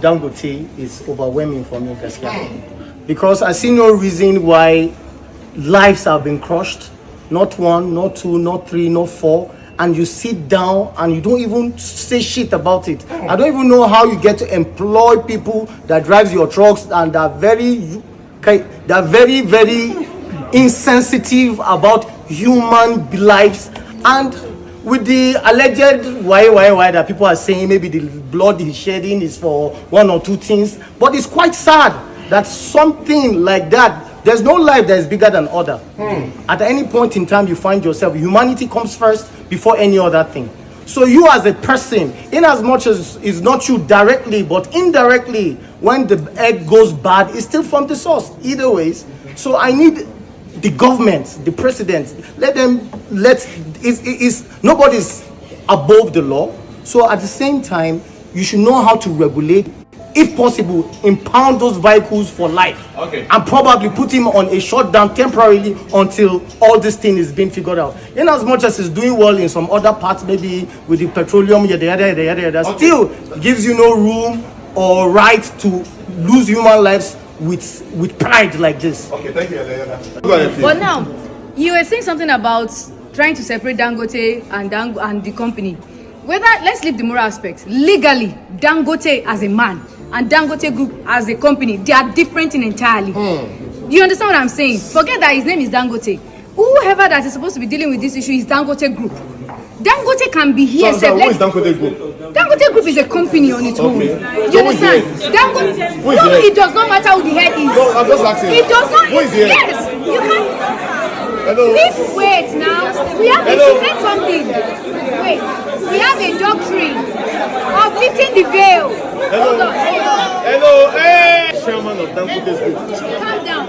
Dangote is overwhelming for me, because I see no reason why lives have been crushed. Not one, not two, not three, not four. And you sit down and you don't even say shit about it. I don't even know how you get to employ people that drives your trucks and are very, very insensitive about human lives. And with the alleged why that people are saying maybe the blood he's shedding is for one or two things, but it's quite sad that something like that, there's no life that is bigger than other. At any point in time you find yourself, humanity comes first before any other thing. So you as a person, in as much as it's not you directly, but indirectly, when the egg goes bad, it's still from the source, either ways. So I need the government, the president, nobody's above the law. So at the same time, you should know how to regulate, if possible, impound those vehicles for life. Okay. And probably put him on a shutdown temporarily until all this thing is being figured out. In as much as it's doing well in some other parts, maybe with the petroleum, yada, still gives you no room or right to lose human lives with pride like this. Okay, thank you. But now, you were saying something about trying to separate Dangote and the company. Whether, let's leave the moral aspect. Legally, Dangote as a man and Dangote Group as a company, they are different entirely. You understand what I'm saying? Forget that his name is Dangote. Whoever that is supposed to be dealing with this issue is Dangote Group. Dangote can be here. So who is Dangote Group? Dangote Group is a company on its own. You understand? Dangote. No, it does not matter who the head is. No, I'm just asking. It does not. Who is here? Yes, you can. Hello. Wait now. We have to say something. Wait. We have a doctrine of lifting the veil. Hold on. Hello. Hey. Chairman of Dangote Group. Calm down.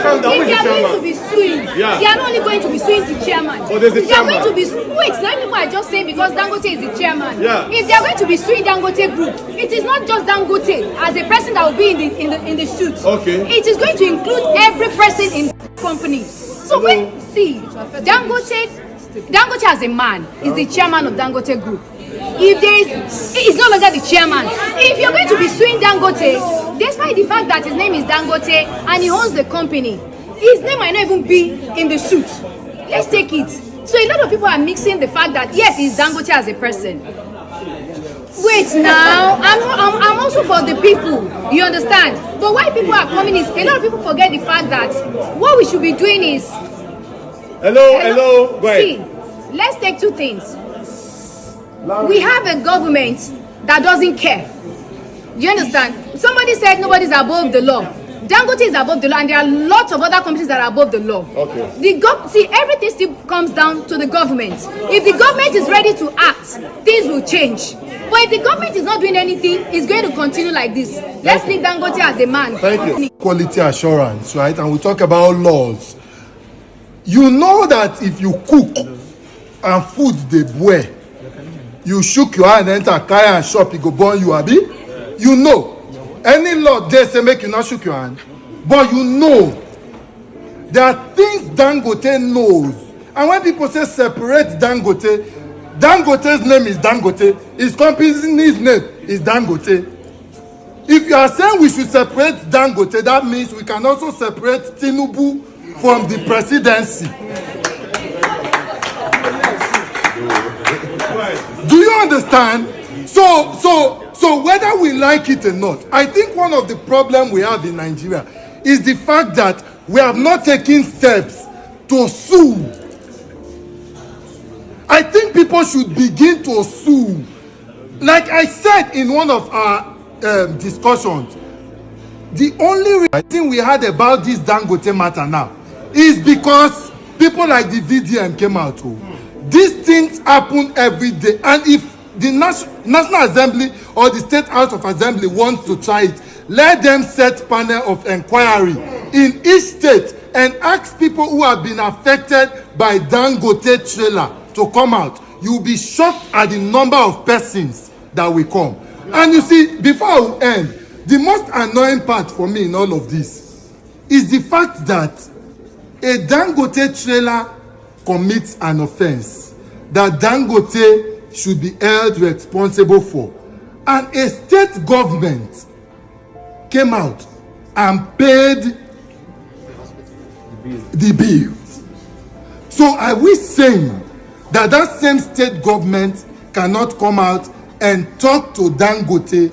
Calm down. If they are going to be suing, they are not only going to be suing the chairman. Oh, there's a chairman. They are going to be wait. Now people are just saying because Dangote is the chairman. Yeah. If they are going to be suing Dangote Group, it is not just Dangote as a person that will be in the suit. Okay. It is going to include every person in the company. So when Dangote as a man is the chairman of Dangote Group. If there is, he's no longer the chairman. If you're going to be suing Dangote, despite the fact that his name is Dangote and he owns the company, his name might not even be in the suit. Let's take it. So a lot of people are mixing the fact that yes, he's Dangote as a person. Wait now, I'm also for the people. You understand? But why people are coming is a lot of people forget the fact that what we should be doing is. Hello. Go ahead. See, let's take two things. We have a government that doesn't care. You understand? Somebody said nobody's above the law. Dangote is above the law, and there are lots of other companies that are above the law. Okay. See, everything still comes down to the government. If the government is ready to act, things will change. But if the government is not doing anything, it's going to continue like this. Let's leave Dangote as a man. Thank you. Quality assurance, right? And we talk about laws. You know that if you cook and food dey boil, you shook your hand, enter carry and shop, e go burn you, abi? You know. Any law dey say make you not shook your hand, but you know there are things Dangote knows. And when people say separate Dangote, Dangote's name is Dangote, his company's name is Dangote. If you are saying we should separate Dangote, that means we can also separate Tinubu from the presidency. Do you understand? So whether we like it or not, I think one of the problems we have in Nigeria is the fact that we have not taken steps to sue. I think people should begin to sue. Like I said in one of our discussions, the only reason we had about this Dangote matter now is because people like the VDM came out. These things happen every day, and if the National Assembly or the State House of Assembly wants to try it, let them set panel of inquiry in each state and ask people who have been affected by Dangote trailer to come out. You'll be shocked at the number of persons that will come. And you see, before I will end, the most annoying part for me in all of this is the fact that a Dangote trailer commits an offense that Dangote should be held responsible for. and a state government came out and paid the bills. So are we saying that that same state government cannot come out and talk to Dangote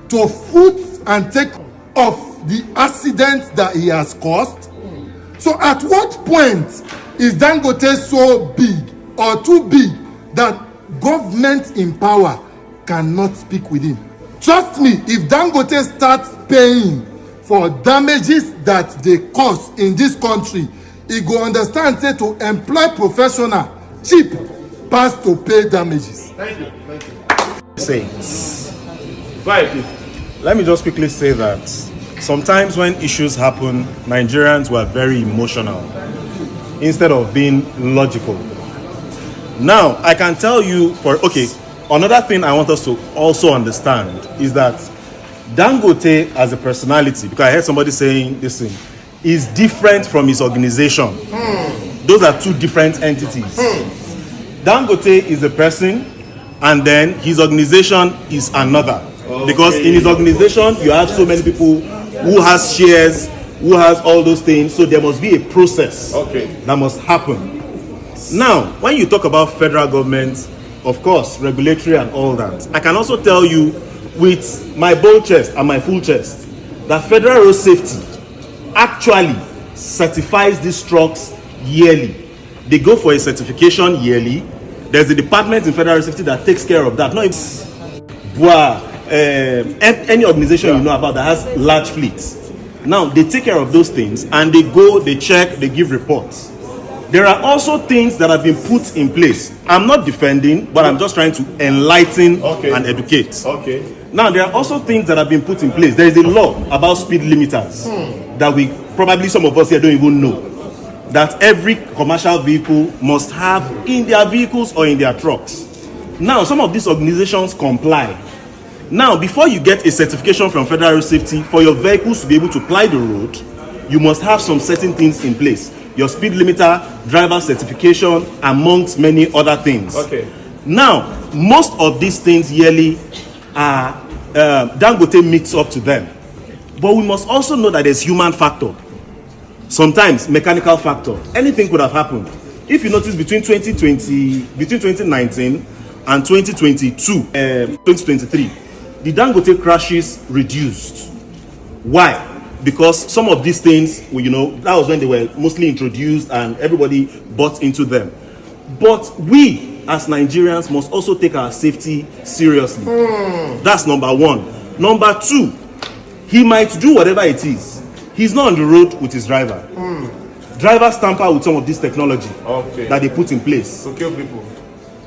to foot and take off the accident that he has caused? So at what point is Dangote so big or too big that government in power cannot speak with him? Trust me, if Dangote starts paying for damages that they cause in this country, he go understand say to employ professional cheap pass to pay damages. Thank you. Say, let me just quickly say that sometimes when issues happen, Nigerians were very emotional instead of being logical. Now, I can tell you another thing I want us to also understand is that Dangote as a personality, because I heard somebody saying this thing, is different from his organization. Those are two different entities. Dangote is a person, and then his organization is another. Because in his organization, you have so many people who has shares, who has all those things, so there must be a process that must happen. Now, when you talk about federal government, of course, regulatory and all that, I can also tell you with my bold chest and my full chest that Federal Road Safety actually certifies these trucks yearly. They go for a certification yearly. There's a department in Federal Road Safety that takes care of that. Not any organization you know about that has large fleets. Now, they take care of those things and they go, they check, they give reports. There are also things that have been put in place. I'm not defending, but I'm just trying to enlighten and educate. Now, there are also things that have been put in place. There is a law about speed limiters that we probably some of us here don't even know. That every commercial vehicle must have in their vehicles or in their trucks. Now, some of these organizations comply. Now, before you get a certification from Federal Road Safety for your vehicles to be able to ply the road, you must have some certain things in place. Your speed limiter, driver certification, amongst many other things. Now, most of these things yearly are Dangote meets up to them. But we must also know that there's human factor. Sometimes mechanical factor. Anything could have happened. If you notice between 2019 and 2023, the Dangote crashes reduced. Why? Because some of these things, that was when they were mostly introduced and everybody bought into them. But we, as Nigerians, must also take our safety seriously. That's number one. Number two, he might do whatever it is. He's not on the road with his driver. Drivers tamper with some of this technology that they put in place. To kill people.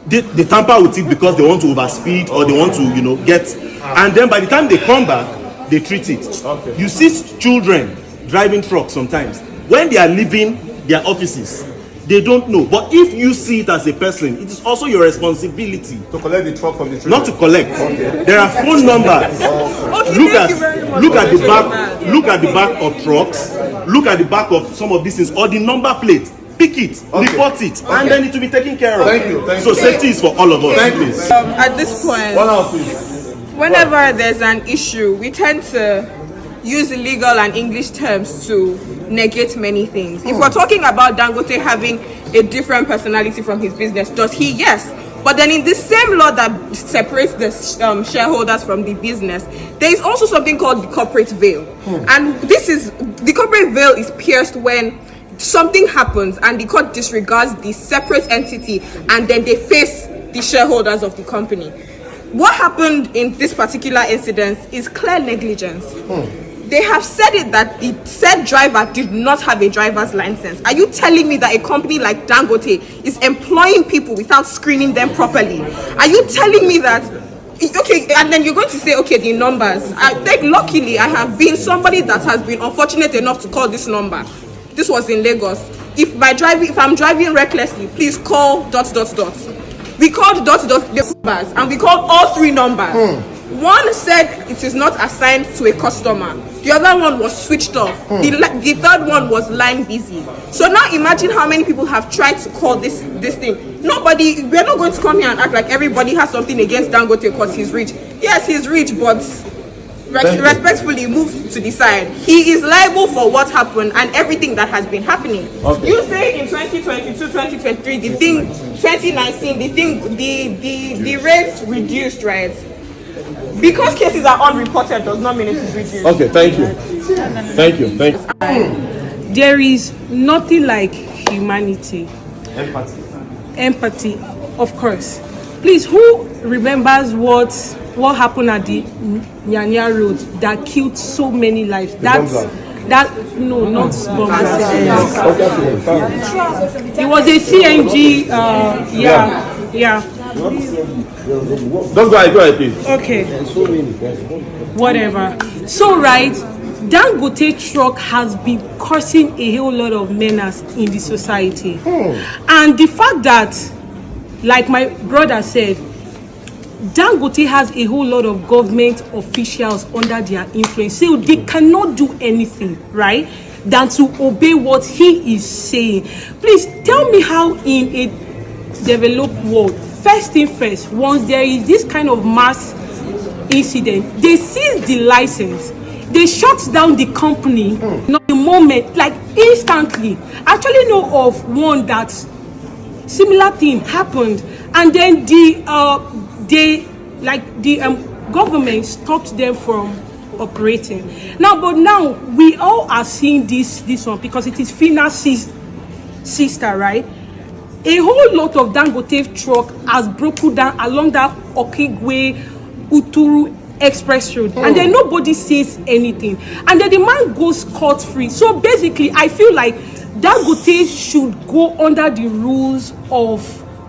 They tamper with it because they want to overspeed or they want to, get. And then by the time they come back, they treat it. You see children driving trucks sometimes. When they are leaving their offices, they don't know. But if you see it as a person, it is also your responsibility to collect the truck from the children. Not to collect. There are phone numbers. Look at the back of trucks. Look at the back of some of these things or the number plate. Pick it, report it, and then it will be taken care of. Thank you. So safety is for all of us. Thank you. At this point, whenever there's an issue, we tend to use legal and English terms to negate many things. If we're talking about Dangote having a different personality from his business, does he? Yes. But then in the same law that separates the shareholders from the business, there is also something called the corporate veil. And the corporate veil is pierced when something happens and the court disregards the separate entity and then they face the shareholders of the company. What happened in this particular incident is clear negligence. They have said it that the said driver did not have a driver's license. Are you telling me that a company like Dangote is employing people without screening them properly? Are you telling me that, and then you're going to say, the numbers. Luckily, I have been somebody that has been unfortunate enough to call this number. This was in Lagos. If I'm driving recklessly, please call ... We called ... the numbers and we called all three numbers. One said it is not assigned to a customer. The other one was switched off. The third one was line busy. So now imagine how many people have tried to call this thing. Nobody, we're not going to come here and act like everybody has something against Dangote because he's rich. Yes, he's rich, but respectfully move to the side. He is liable for what happened and everything that has been happening. Okay. You say in 2022, 2023, the thing, 2019, the thing, the rates reduced, right? Because cases are unreported does not mean it is reduced. Okay, thank you. Thank you. Thank you. There is nothing like humanity. Empathy, of course. Please, who remembers what happened at the Nyanya Road that killed so many lives? No, not bomb. It was a CNG. Yeah. Don't go ahead, please. Okay. Whatever. So, right, Dangote truck has been causing a whole lot of menace in the society. And the fact that, like my brother said, Dangote has a whole lot of government officials under their influence, so they cannot do anything, right, than to obey what he is saying. Please tell me how in a developed world, first thing first, once there is this kind of mass incident, they seize the license, they shut down the company, not the moment, like instantly. I actually know of one that similar thing happened, and then the government stopped them from operating. But now we all are seeing this one because it is Fina's sister, right? A whole lot of Dangote truck has broken down along that Okigwe Uturu Express Road, and then nobody says anything, and then the man goes scot-free. So basically, I feel like Dangote should go under the rules of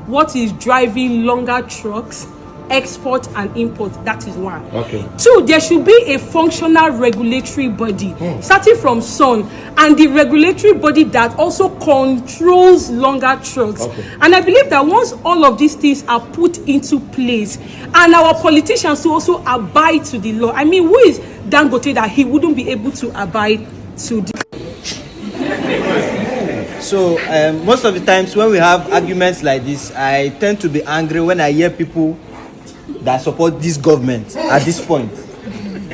what is driving longer trucks, export and import. That is one. Okay. Two, there should be a functional regulatory body starting from SUN, and the regulatory body that also controls longer trucks. Okay. And I believe that once all of these things are put into place, and our politicians to also abide to the law. I mean, who is Dangote that he wouldn't be able to abide to the So most of the times when we have arguments like this, I tend to be angry when I hear people that support this government at this point.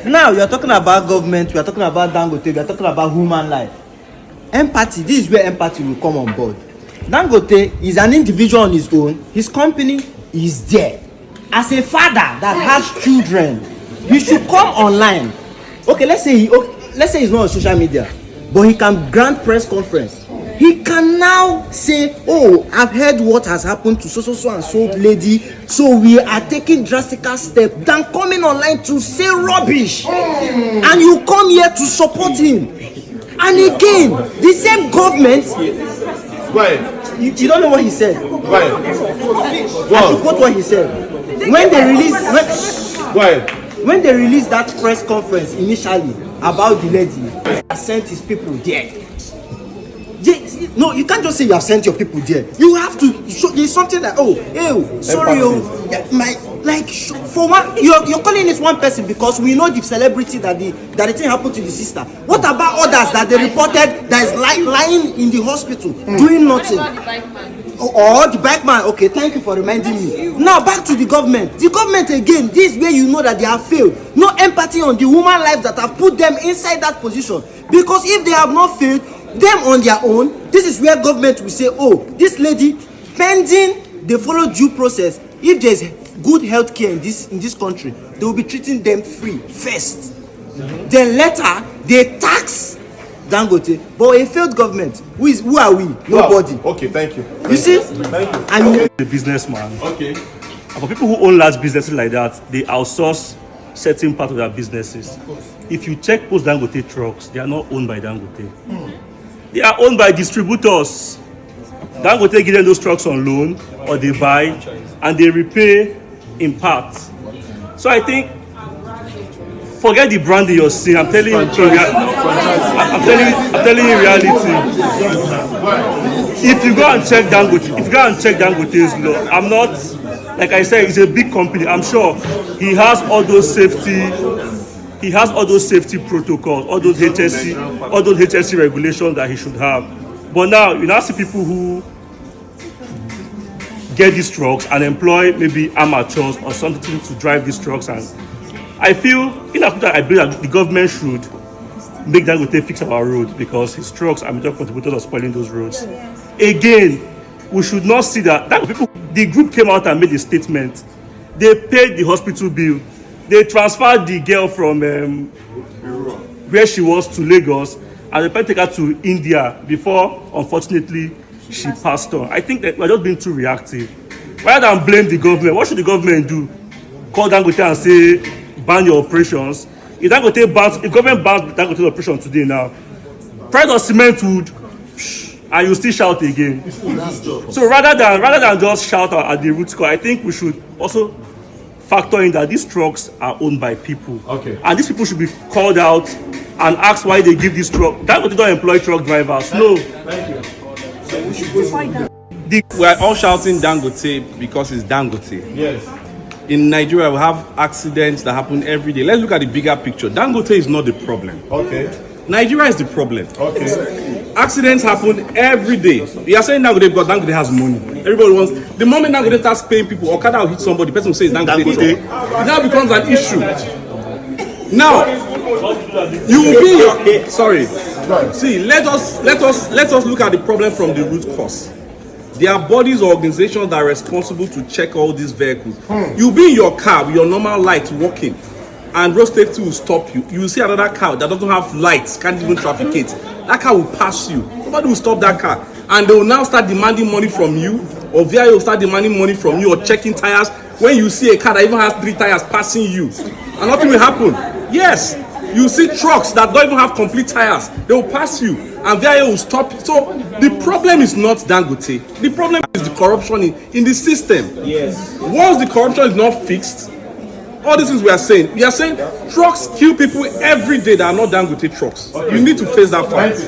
Now we are talking about government, we are talking about Dangote, we are talking about human life. Empathy, this is where empathy will come on board. Dangote is an individual on his own, his company is there. As a father that has children, he should come online. Okay, let's say he's not on social media, but he can grant press conference. He can now say, oh, I've heard what has happened to so and so lady, so we are taking drastic steps than coming online to say rubbish. And you come here to support him. And again, the same government, you don't know what he said. I quote what he said. When they released that press conference initially about the lady, he sent his people there. No, you can't just say you have sent your people there. You have to show there's something like, for one, you're calling it one person because we know the celebrity that the thing happened to the sister. What about others that they reported that is lying in the hospital doing nothing? Or the bike man. Okay, thank you for reminding me. Now back to the government. The government again, this is where you know that they have failed. No empathy on the human lives that have put them inside that position. Because if they have not failed them on their own, this is where government will say, oh, this lady, pending they follow due process, if there's good health care in this country, they will be treating them free first. Then later they tax Dangote. But a failed government, who are we? Nobody. Okay, thank you. You see? Thank you. I mean, the businessman. Okay. For people who own large businesses like that, they outsource certain part of their businesses. If you check post Dangote trucks, they are not owned by Dangote. They are owned by distributors. Dangote give them those trucks on loan, or they buy, and they repay in part. So I think, forget the branding you're seeing. I'm telling you, I'm telling you reality. If you go and check Dangote's law, like I said, it's a big company. I'm sure he has all those safety. He has all those safety protocols, all those HSC regulations that he should have. But now you now see people who get these trucks and employ maybe amateurs or something to drive these trucks, and I feel I believe that the government should make Dangote fix our road, because his trucks are major contributors of spoiling those roads. Again, we should not see that people. The group came out and made a statement. They paid the hospital bill. They transferred the girl from where she was to Lagos, and they take her to India before, unfortunately, she passed on. I think that we're just being too reactive. Rather than blame the government, what should the government do? Call Dangote and say, ban your operations. If government bans Dangote operation today now, price of cement would, and you still shout again. So rather than just shout at the root cause, I think we should also factor in that these trucks are owned by people. Okay. And these people should be called out and asked why they give these trucks. Dangote don't employ truck drivers. No. We're all shouting Dangote because it's Dangote. Yes. In Nigeria, we have accidents that happen every day. Let's look at the bigger picture. Dangote is not the problem. Okay. Nigeria is the problem. Okay. Accidents happen every day. You are saying Dangote because Dangote has money. Everybody wants. The moment Dangote starts paying people, or Okada will hit somebody, the person will say it's Dangote. It now becomes an issue. Now, you will be your. Sorry. See, let us look at the problem from the root cause. There are bodies or organizations that are responsible to check all these vehicles. You'll be in your car with your normal light working, and road safety will stop you. You will see another car that doesn't have lights, can't even trafficate. That car will pass you. Nobody will stop that car. And they will now start demanding money from you, or VIA will start demanding money from you, or checking tires. When you see a car that even has 3 tires passing you, and nothing will happen. Yes, you see trucks that don't even have complete tires. They will pass you, and VIA will stop. So the problem is not Dangote. The problem is the corruption in the system. Yes. Once the corruption is not fixed, all these things we are saying trucks kill people every day that are not Dangote trucks. You need to face that fact.